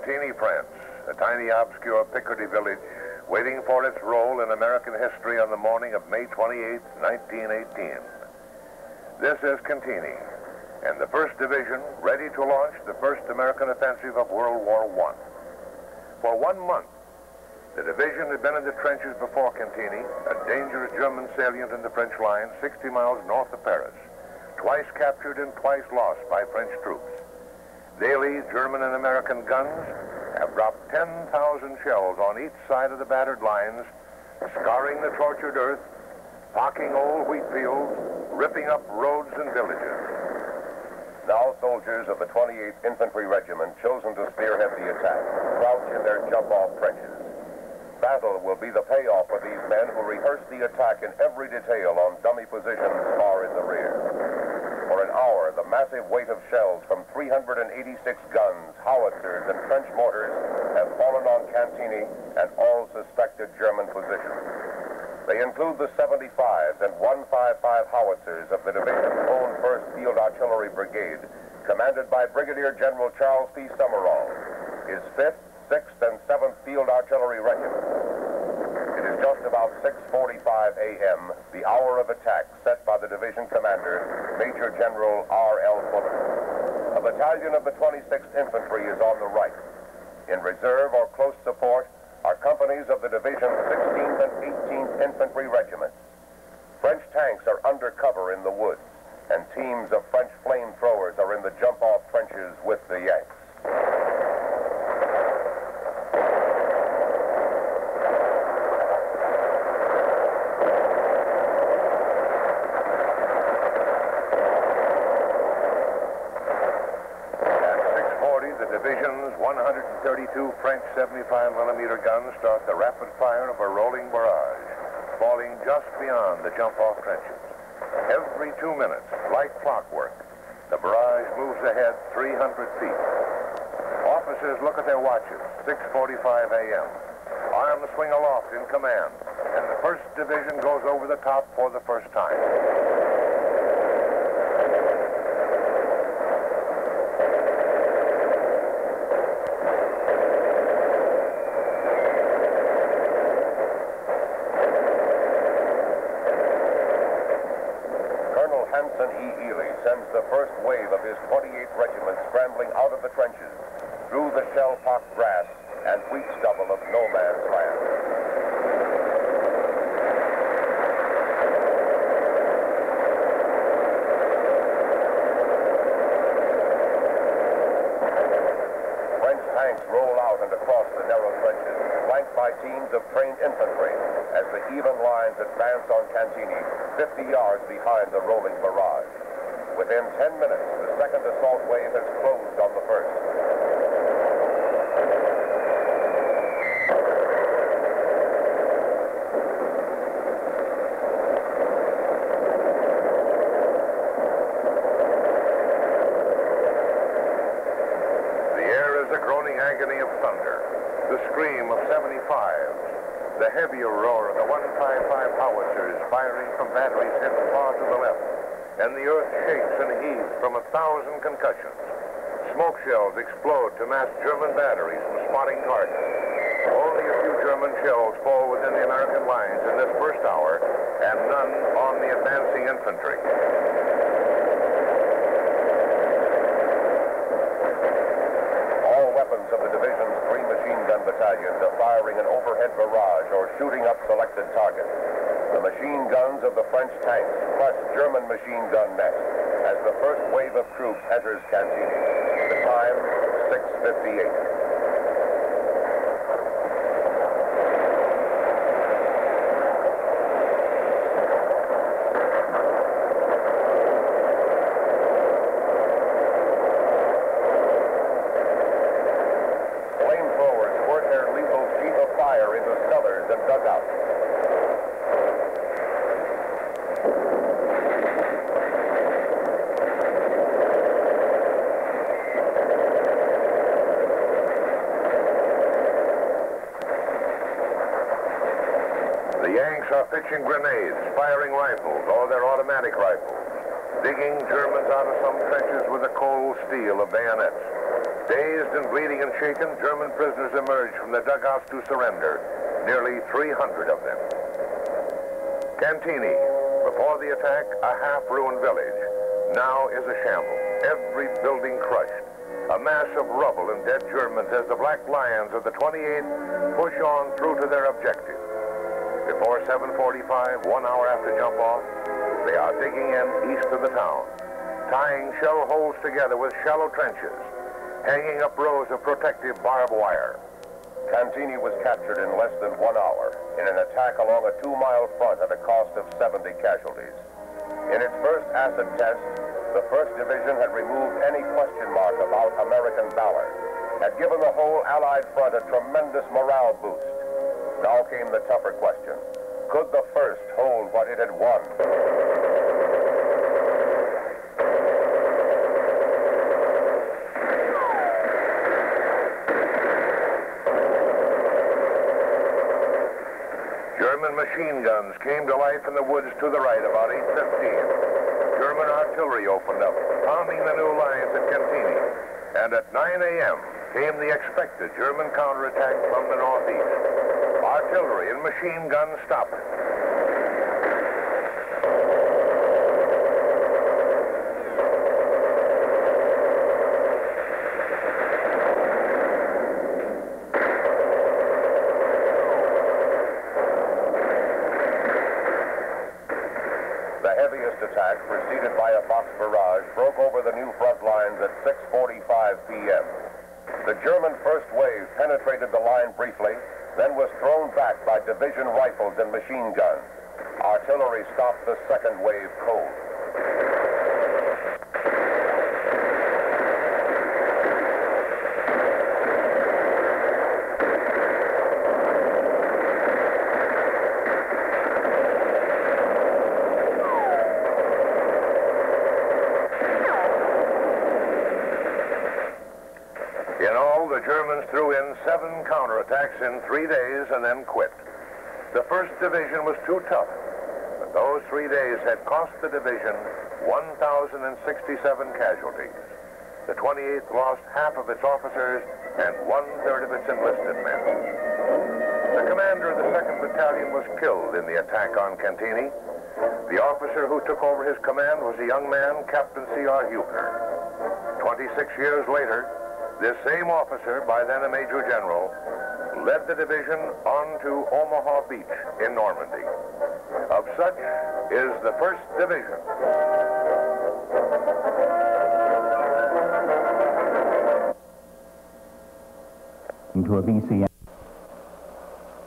Cantigny, France, a tiny, obscure Picardy village waiting for its role in American history on the morning of May 28, 1918. This is Cantigny, and the 1st Division ready to launch the first American offensive of World War I. For 1 month, the division had been in the trenches before Cantigny, a dangerous German salient in the French line 60 miles north of Paris, twice captured and twice lost by French troops. Daily, German and American guns have dropped 10,000 shells on each side of the battered lines, scarring the tortured earth, pocking old wheat fields, ripping up roads and villages. Now soldiers of the 28th Infantry Regiment, chosen to spearhead the attack, crouch in their jump-off trenches. Battle will be the payoff for these men who rehearsed the attack in every detail on dummy positions far in the rear. For an hour, the massive weight of shells from 386 guns, howitzers, and French mortars have fallen on Cantigny and all suspected German positions. They include the 75s and 155 howitzers of the division's own 1st Field Artillery Brigade, commanded by Brigadier General Charles P. Summerall, his 5th, 6th, and 7th Field Artillery Regiments. It is just about 6:45 a.m., the hour of attack set by the division commander, Major General R.L. Fuller. A battalion of the 26th Infantry is on the right. In reserve or close support are companies of the division's 16th and 18th Infantry Regiments. French tanks are under cover in the woods, and teams of French flamethrowers are in the jump-off trenches with the Yanks. Division's 132 French 75mm guns start the rapid fire of a rolling barrage, falling just beyond the jump-off trenches. Every 2 minutes, like clockwork, the barrage moves ahead 300 feet. Officers look at their watches, 6:45 a.m. Arms swing aloft in command, and the 1st Division goes over the top for the first time. Sends the first wave of his 28th Regiment scrambling out of the trenches, through the shell-pocked grass and wheat stubble of no man's land. French tanks roll out and across the narrow trenches, flanked by teams of trained infantry, as the even lines advance on Cantigny, 50 yards behind the rolling barrage. Within 10 minutes, the 2nd assault wave has closed on the 1st. The air is a groaning agony of thunder, the scream of 75s, the heavier roar of the 155 howitzers firing from batteries hidden far to the left, and the earth shakes and heaves from 1,000 concussions. Smoke shells explode to mask German batteries from spotting north. Only a few German shells fall within the American lines in this first hour, and none on the advancing infantry. All weapons of the division's 3 machine gun battalions are firing an overhead barrage or shooting up selected targets. The machine guns of the French tanks crush German machine gun nests as the first wave of troops enters Cantigny. The time, 6:58. Flamethrowers squirt their lethal sheet of fire into cellars and dugouts. The Yanks are pitching grenades, firing rifles, or their automatic rifles, digging Germans out of some trenches with the cold steel of bayonets. Dazed and bleeding and shaken, German prisoners emerged from the dugouts to surrender, nearly 300 of them. Cantigny, before the attack, a half-ruined village, now is a shambles. Every building crushed, a mass of rubble and dead Germans as the Black Lions of the 28th push on through to their objective. Before 7:45, 1 hour after jump-off, they are digging in east of the town, tying shell holes together with shallow trenches, hanging up rows of protective barbed wire. Cantigny was captured in less than 1 hour in an attack along a 2-mile front at a cost of 70 casualties. In its first acid test, the 1st Division had removed any question mark about American valor, had given the whole Allied front a tremendous morale boost. Now came the tougher question. Could the 1st hold what it had won? German machine guns came to life in the woods to the right about 8:15. German artillery opened up, pounding the new lines at Cantigny. And at 9 a.m. came the expected German counterattack from the northeast. Artillery and machine guns stopped it. The heaviest attack, preceded by a box barrage, broke over the new front lines at 6:45 p.m. The German first wave penetrated the line briefly, then was thrown back by division rifles and machine guns. Artillery stopped the second wave cold. In all, the Germans threw in 7 counterattacks in 3 days and then quit. The 1st Division was too tough, but those 3 days had cost the division 1,067 casualties. The 28th lost half of its officers and 1/3 of its enlisted men. The commander of the 2nd Battalion was killed in the attack on Cantigny. The officer who took over his command was a young man, Captain C.R. Huebner. 26 years later, this same officer, by then a major general, led the division on to Omaha Beach in Normandy. Of such is the 1st Division. To a VCR.